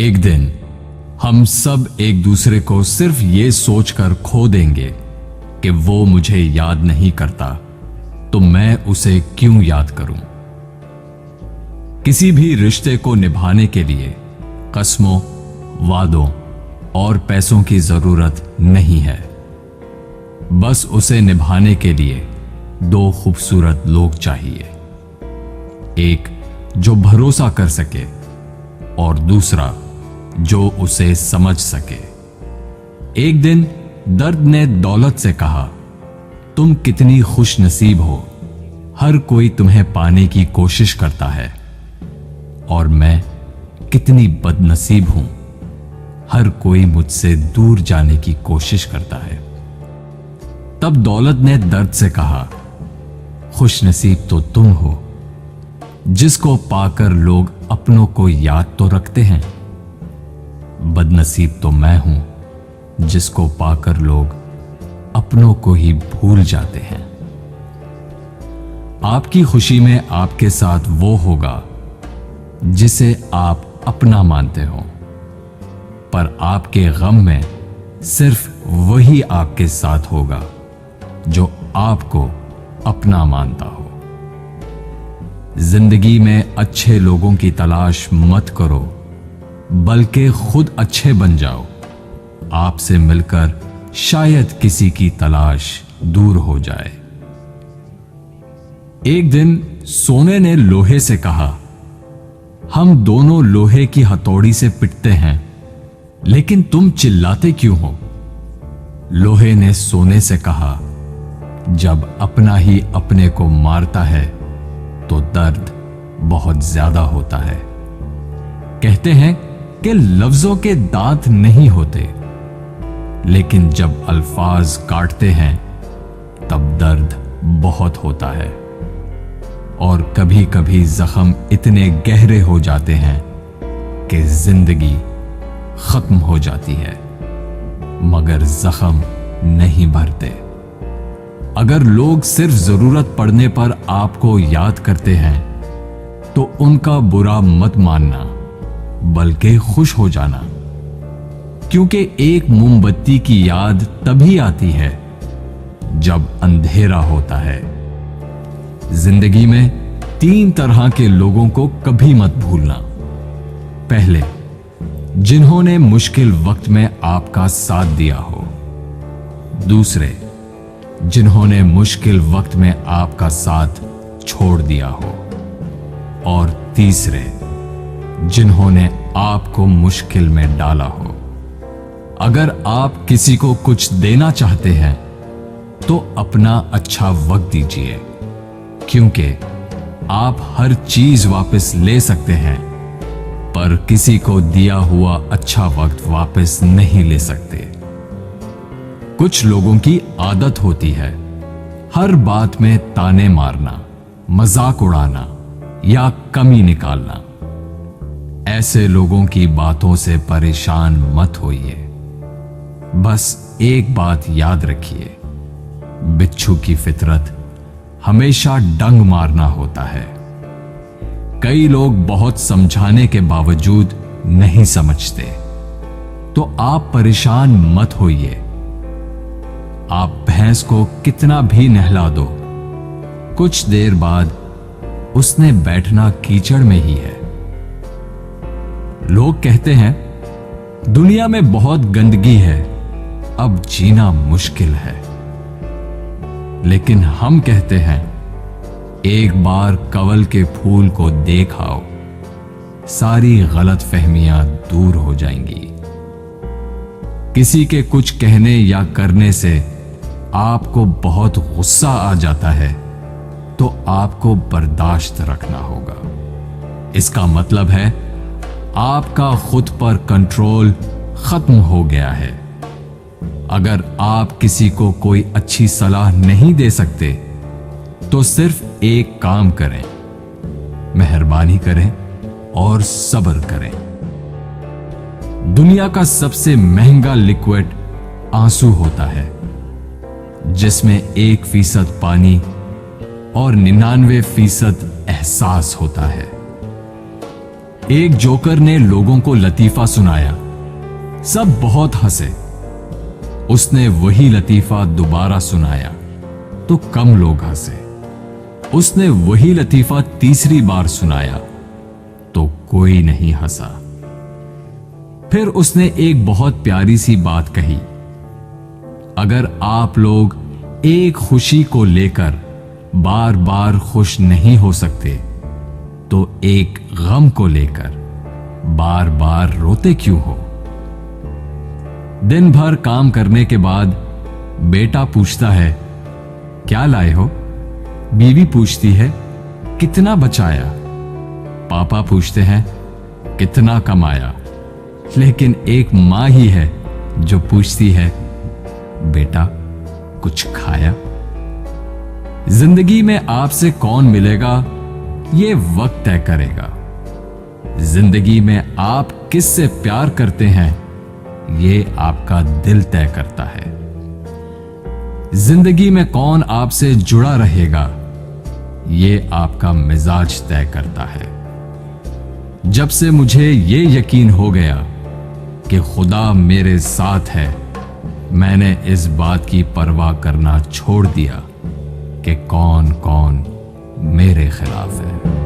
एक दिन हम सब एक दूसरे को सिर्फ ये सोचकर खो देंगे कि वो मुझे याद नहीं करता, तो मैं उसे क्यों याद करूं। किसी भी रिश्ते को निभाने के लिए कस्मों, वादों और पैसों की जरूरत नहीं है। बस उसे निभाने के लिए दो खूबसूरत लोग चाहिए, एक जो भरोसा कर सके और दूसरा जो उसे समझ सके। एक दिन दर्द ने दौलत से कहा, तुम कितनी खुश नसीब हो, हर कोई तुम्हें पाने की कोशिश करता है, और मैं कितनी बदनसीब हूं, हर कोई मुझसे दूर जाने की कोशिश करता है। तब दौलत ने दर्द से कहा, खुश नसीब तो तुम हो, जिसको पाकर लोग अपनों को याद तो रखते हैं, बदनसीब तो मैं हूं जिसको पाकर लोग अपनों को ही भूल जाते हैं। आपकी खुशी में आपके साथ वो होगा जिसे आप अपना मानते हो, पर आपके गम में सिर्फ वही आपके साथ होगा जो आपको अपना मानता हो। जिंदगी में अच्छे लोगों की तलाश मत करो, बल्कि खुद अच्छे बन जाओ। आपसे मिलकर शायद किसी की तलाश दूर हो जाए। एक दिन सोने ने लोहे से कहा, हम दोनों लोहे की हथौड़ी से पिटते हैं, लेकिन तुम चिल्लाते क्यों हो? लोहे ने सोने से कहा, जब अपना ही अपने को मारता है तो दर्द बहुत ज्यादा होता है। कहते हैं कि लफ्जों के दांत नहीं होते, लेकिन जब अल्फाज काटते हैं तब दर्द बहुत होता है, और कभी कभी जख्म इतने गहरे हो जाते हैं कि जिंदगी खत्म हो जाती है, मगर जख्म नहीं भरते। अगर लोग सिर्फ जरूरत पड़ने पर आपको याद करते हैं तो उनका बुरा मत मानना, बल्कि खुश हो जाना, क्योंकि एक मोमबत्ती की याद तभी आती है जब अंधेरा होता है। जिंदगी में 3 तरह के लोगों को कभी मत भूलना। पहले, जिन्होंने मुश्किल वक्त में आपका साथ दिया हो। दूसरे, जिन्होंने मुश्किल वक्त में आपका साथ छोड़ दिया हो। और तीसरे, जिन्होंने आपको मुश्किल में डाला हो। अगर आप किसी को कुछ देना चाहते हैं तो अपना अच्छा वक्त दीजिए, क्योंकि आप हर चीज वापस ले सकते हैं, पर किसी को दिया हुआ अच्छा वक्त वापस नहीं ले सकते। कुछ लोगों की आदत होती है हर बात में ताने मारना, मजाक उड़ाना या कमी निकालना। ऐसे लोगों की बातों से परेशान मत होइए। बस एक बात याद रखिए, बिच्छू की फितरत हमेशा डंग मारना होता है। कई लोग बहुत समझाने के बावजूद नहीं समझते, तो आप परेशान मत होइए। आप भैंस को कितना भी नहला दो, कुछ देर बाद उसने बैठना कीचड़ में ही है। लोग कहते हैं दुनिया में बहुत गंदगी है, अब जीना मुश्किल है। लेकिन हम कहते हैं एक बार कंवल के फूल को देख आओ, सारी गलत फहमियां दूर हो जाएंगी। किसी के कुछ कहने या करने से आपको बहुत गुस्सा आ जाता है तो आपको बर्दाश्त रखना होगा। इसका मतलब है आपका खुद पर कंट्रोल खत्म हो गया है। अगर आप किसी को कोई अच्छी सलाह नहीं दे सकते तो सिर्फ एक काम करें, मेहरबानी करें और सब्र करें। दुनिया का सबसे महंगा लिक्विड आंसू होता है, जिसमें 1% पानी और 99% एहसास होता है। एक जोकर ने लोगों को लतीफा सुनाया। सब बहुत हंसे। उसने वही लतीफा दोबारा सुनाया तो कम लोग हंसे। उसने वही लतीफा तीसरी बार सुनाया तो कोई नहीं हंसा। फिर उसने एक बहुत प्यारी सी बात कही, अगर आप लोग एक खुशी को लेकर बार बार खुश नहीं हो सकते तो एक गम को लेकर बार बार रोते क्यों हो? दिन भर काम करने के बाद बेटा पूछता है, क्या लाए हो? बीवी पूछती है, कितना बचाया? पापा पूछते हैं, कितना कमाया? लेकिन एक मां ही है जो पूछती है, बेटा कुछ खाया? जिंदगी में आपसे कौन मिलेगा ये वक्त तय करेगा। जिंदगी में आप किससे प्यार करते हैं ये आपका दिल तय करता है। जिंदगी में कौन आपसे जुड़ा रहेगा ये आपका मिजाज तय करता है। जब से मुझे ये यकीन हो गया कि खुदा मेरे साथ है, मैंने इस बात की परवाह करना छोड़ दिया कि कौन कौन मेरे खिलाफ है।